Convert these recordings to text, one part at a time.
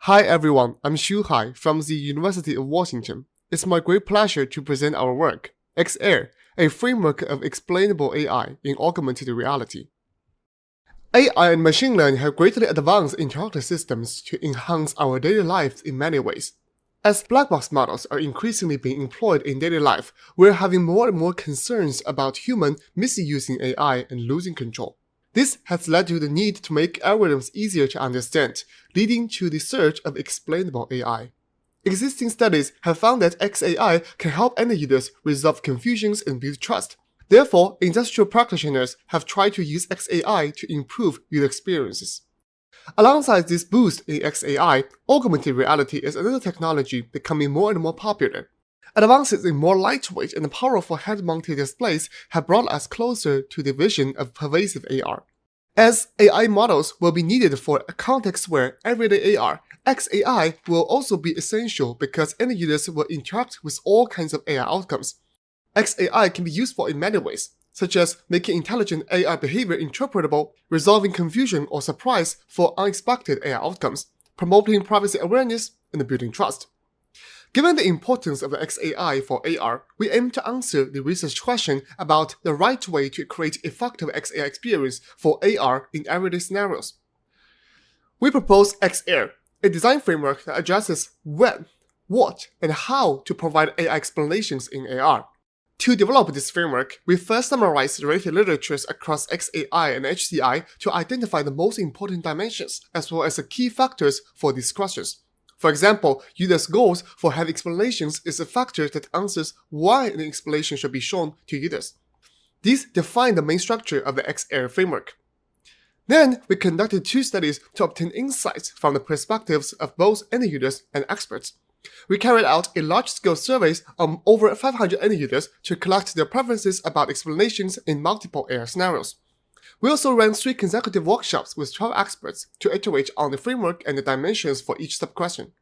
Hi everyone, I'm Xuhai from the University of Washington. It's my great pleasure to present our work, XAIR, a framework of explainable AI in augmented reality. AI and machine learning have greatly advanced interactive systems to enhance our daily lives in many ways. As black box models are increasingly being employed in daily life, we're having more and more concerns about humans misusing AI and losing control. This has led to the need to make algorithms easier to understand, leading to the search of explainable AI. Existing studies have found that XAI can help end users resolve confusions and build trust. Therefore, industrial practitioners have tried to use XAI to improve user experiences. Alongside this boost in XAI, augmented reality is another technology becoming more and more popular. Advances in more lightweight and powerful head-mounted displays have brought us closer to the vision of pervasive AR. As AI models will be needed for a context-aware everyday AR, XAI will also be essential because end users will interact with all kinds of AI outcomes. XAI can be useful in many ways, such as making intelligent AI behavior interpretable, resolving confusion or surprise for unexpected AI outcomes, promoting privacy awareness, and building trust. Given the importance of the XAI for AR, we aim to answer the research question about the right way to create effective XAI experience for AR in everyday scenarios. We propose XAIR, a design framework that addresses when, what, and how to provide AI explanations in AR. To develop this framework, we first summarized related literatures across XAI and HCI to identify the most important dimensions, as well as the key factors for these questions. For example, users' goals for having explanations is a factor that answers why an explanation should be shown to users. These define the main structure of the XAIR framework. Then, we conducted 2 studies to obtain insights from the perspectives of both end users and experts. We carried out a large-scale surveys on over 500 end users to collect their preferences about explanations in multiple AR scenarios. We also ran 3 consecutive workshops with 12 experts to iterate on the framework and the dimensions for each sub-question.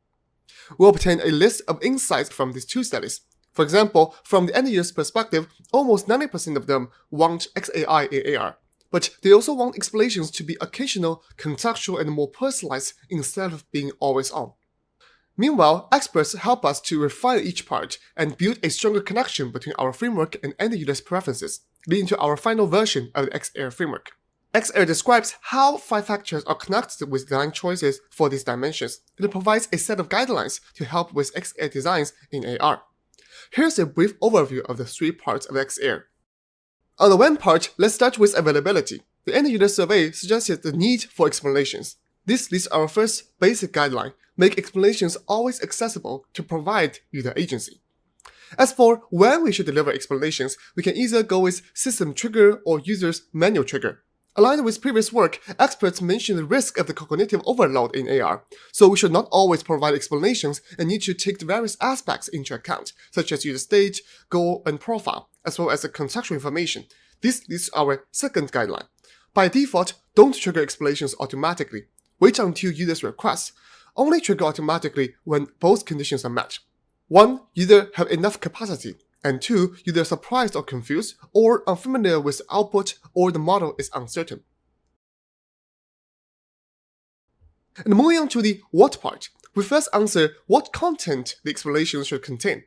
We obtained a list of insights from these 2 studies. For example, from the end user's perspective, almost 90% of them want XAI in AR, but they also want explanations to be occasional, contextual, and more personalized instead of being always on. Meanwhile, experts help us to refine each part and build a stronger connection between our framework and end users' preferences, leading to our final version of the XAIR framework. XAIR describes how 5 factors are connected with design choices for these dimensions. It provides a set of guidelines to help with XAIR designs in AR. Here's a brief overview of the 3 parts of XAIR. On the when part, let's start with availability. The end user survey suggested the need for explanations. This leads our first basic guideline: make explanations always accessible to provide user agency. As for when we should deliver explanations, we can either go with system trigger or user's manual trigger. Aligned with previous work, experts mentioned the risk of the cognitive overload in AR, so we should not always provide explanations and need to take the various aspects into account, such as user state, goal, and profile, as well as the contextual information. This leads to our second guideline. By default, don't trigger explanations automatically. Wait until users request. Only trigger automatically when both conditions are met. 1. User have enough capacity, and 2. User surprised or confused, or unfamiliar with the output, or the model is uncertain. And moving on to the what part, we first answer what content the explanation should contain.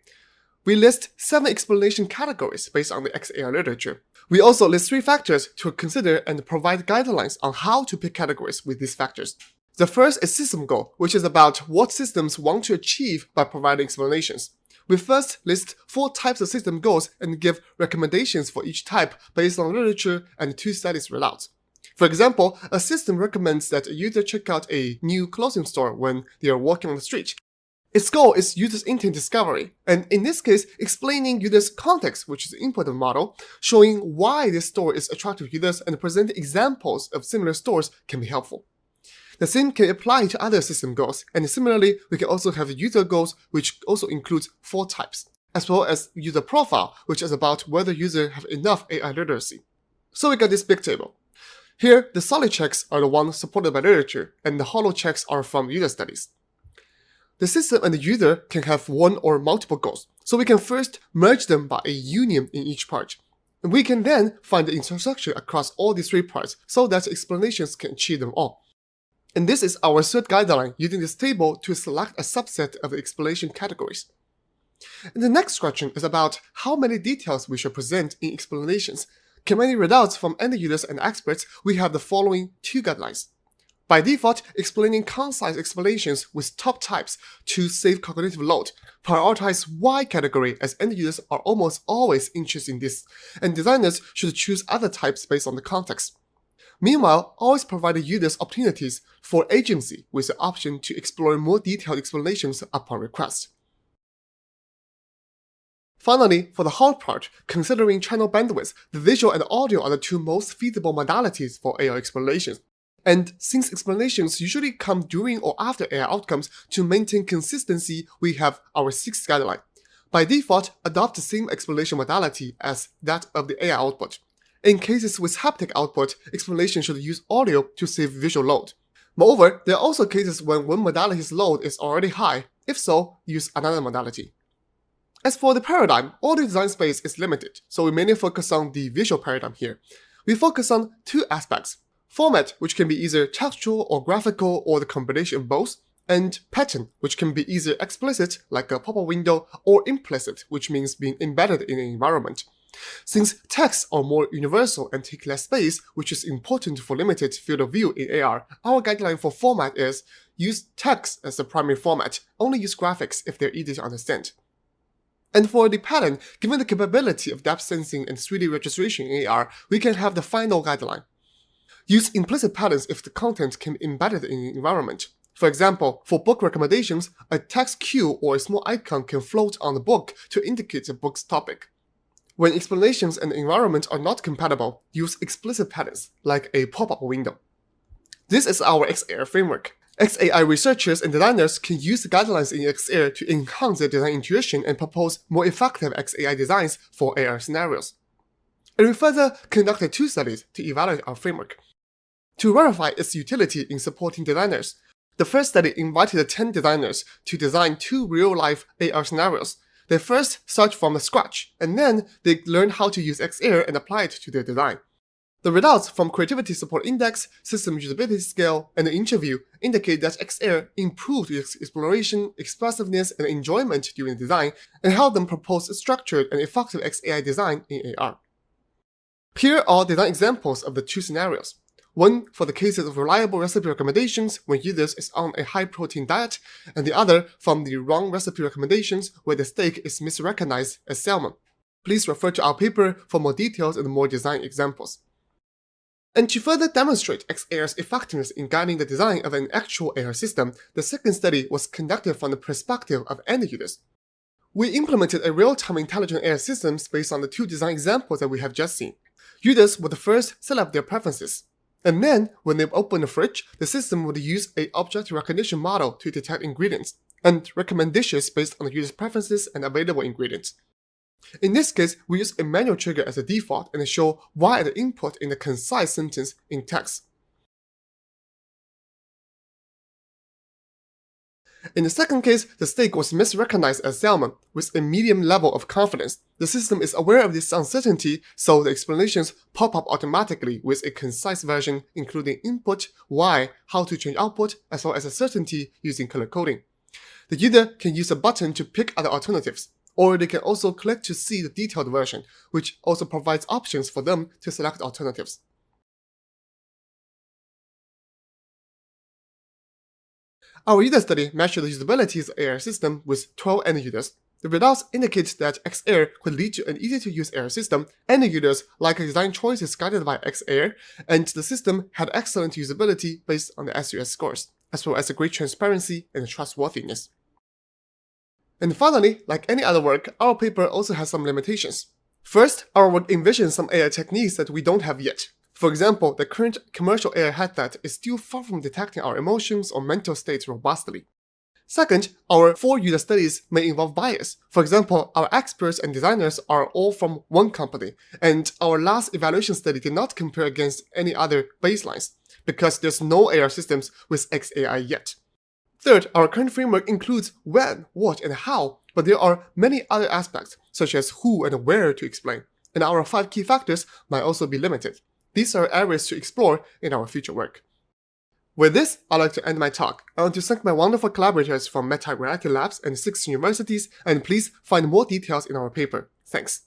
We list 7 explanation categories based on the XAIR literature. We also list 3 factors to consider and provide guidelines on how to pick categories with these factors. The first is system goal, which is about what systems want to achieve by providing explanations. We first list 4 types of system goals and give recommendations for each type based on literature and 2 studies results. For example, a system recommends that a user check out a new clothing store when they are walking on the street. Its goal is user's intent discovery, and in this case, explaining users' context, which is the input of the model, showing why this store is attractive to users and presenting examples of similar stores can be helpful. The same can apply to other system goals, and similarly, we can also have user goals, which also includes 4 types, as well as user profile, which is about whether users have enough AI literacy. So we got this big table. Here, the solid checks are the ones supported by literature, and the hollow checks are from user studies. The system and the user can have 1 or multiple goals, so we can first merge them by a union in each part. And we can then find the intersection across all these 3 parts so that explanations can achieve them all. And this is our third guideline using this table to select a subset of the explanation categories. And the next question is about how many details we should present in explanations. Given results from end users and experts, we have the following two guidelines. By default, explaining concise explanations with top types to save cognitive load. Prioritize Y category as end users are almost always interested in this, and designers should choose other types based on the context. Meanwhile, always provide users opportunities for agency with the option to explore more detailed explanations upon request. Finally, for the hard part, considering channel bandwidth, the visual and audio are the two most feasible modalities for AI explanations. And since explanations usually come during or after AI outcomes, to maintain consistency, we have our sixth guideline. By default, adopt the same explanation modality as that of the AI output. In cases with haptic output, explanation should use audio to save visual load. Moreover, there are also cases when one modality's load is already high. If so, use another modality. As for the paradigm, audio design space is limited, so we mainly focus on the visual paradigm here. We focus on two aspects: format, which can be either textual or graphical or the combination of both, and pattern, which can be either explicit, like a pop-up window, or implicit, which means being embedded in an environment. Since texts are more universal and take less space, which is important for limited field of view in AR, our guideline for format is use text as the primary format, only use graphics if they're easy to understand. And for the pattern, given the capability of depth sensing and 3D registration in AR, we can have the final guideline. Use implicit patterns if the content can be embedded in an environment. For example, for book recommendations, a text cue or a small icon can float on the book to indicate the book's topic. When explanations and environment are not compatible, use explicit patterns, like a pop-up window. This is our XAIR framework. XAI researchers and designers can use the guidelines in XAIR to enhance their design intuition and propose more effective XAI designs for AR scenarios. And we further conducted two studies to evaluate our framework. To verify its utility in supporting designers, the first study invited 10 designers to design 2 real-life AR scenarios. They first start from scratch, and then they learn how to use XAIR and apply it to their design. The results from Creativity Support Index, System Usability Scale, and the interview indicate that XAIR improved exploration, expressiveness, and enjoyment during design, and helped them propose a structured and effective XAI design in AR. Here are design examples of the 2 scenarios. One for the cases of reliable recipe recommendations when users is on a high-protein diet, and the other from the wrong recipe recommendations where the steak is misrecognized as salmon. Please refer to our paper for more details and more design examples. And to further demonstrate XAIR's effectiveness in guiding the design of an actual AR system, the second study was conducted from the perspective of end users. We implemented a real-time intelligent AR system based on the 2 design examples that we have just seen. Users would first set up their preferences. And then, when they open the fridge, the system would use an object recognition model to detect ingredients and recommend dishes based on the user's preferences and available ingredients. In this case, we use a manual trigger as a default and show Y as the input in a concise sentence in text. In the second case, the steak was misrecognized as salmon with a medium level of confidence. The system is aware of this uncertainty, so the explanations pop up automatically with a concise version including input, Y, how to change output, as well as a certainty using color coding. The user can use a button to pick other alternatives, or they can also click to see the detailed version, which also provides options for them to select alternatives. Our user study measured the usability of the AR system with 12 end users. The results indicate that XAIR could lead to an easy-to-use AR system. End users like design choices guided by XAIR, and the system had excellent usability based on the SUS scores, as well as a great transparency and trustworthiness. And finally, like any other work, our paper also has some limitations. First, our work envisions some AI techniques that we don't have yet. For example, the current commercial AI headset is still far from detecting our emotions or mental states robustly. Second, our 4 user studies may involve bias. For example, our experts and designers are all from one company, and our last evaluation study did not compare against any other baselines, because there's no AR systems with XAI yet. Third, our current framework includes when, what, and how, but there are many other aspects, such as who and where to explain, and our 5 key factors might also be limited. These are areas to explore in our future work. With this, I'd like to end my talk. I want to thank my wonderful collaborators from Meta Reality Labs and 6 universities, and please find more details in our paper. Thanks.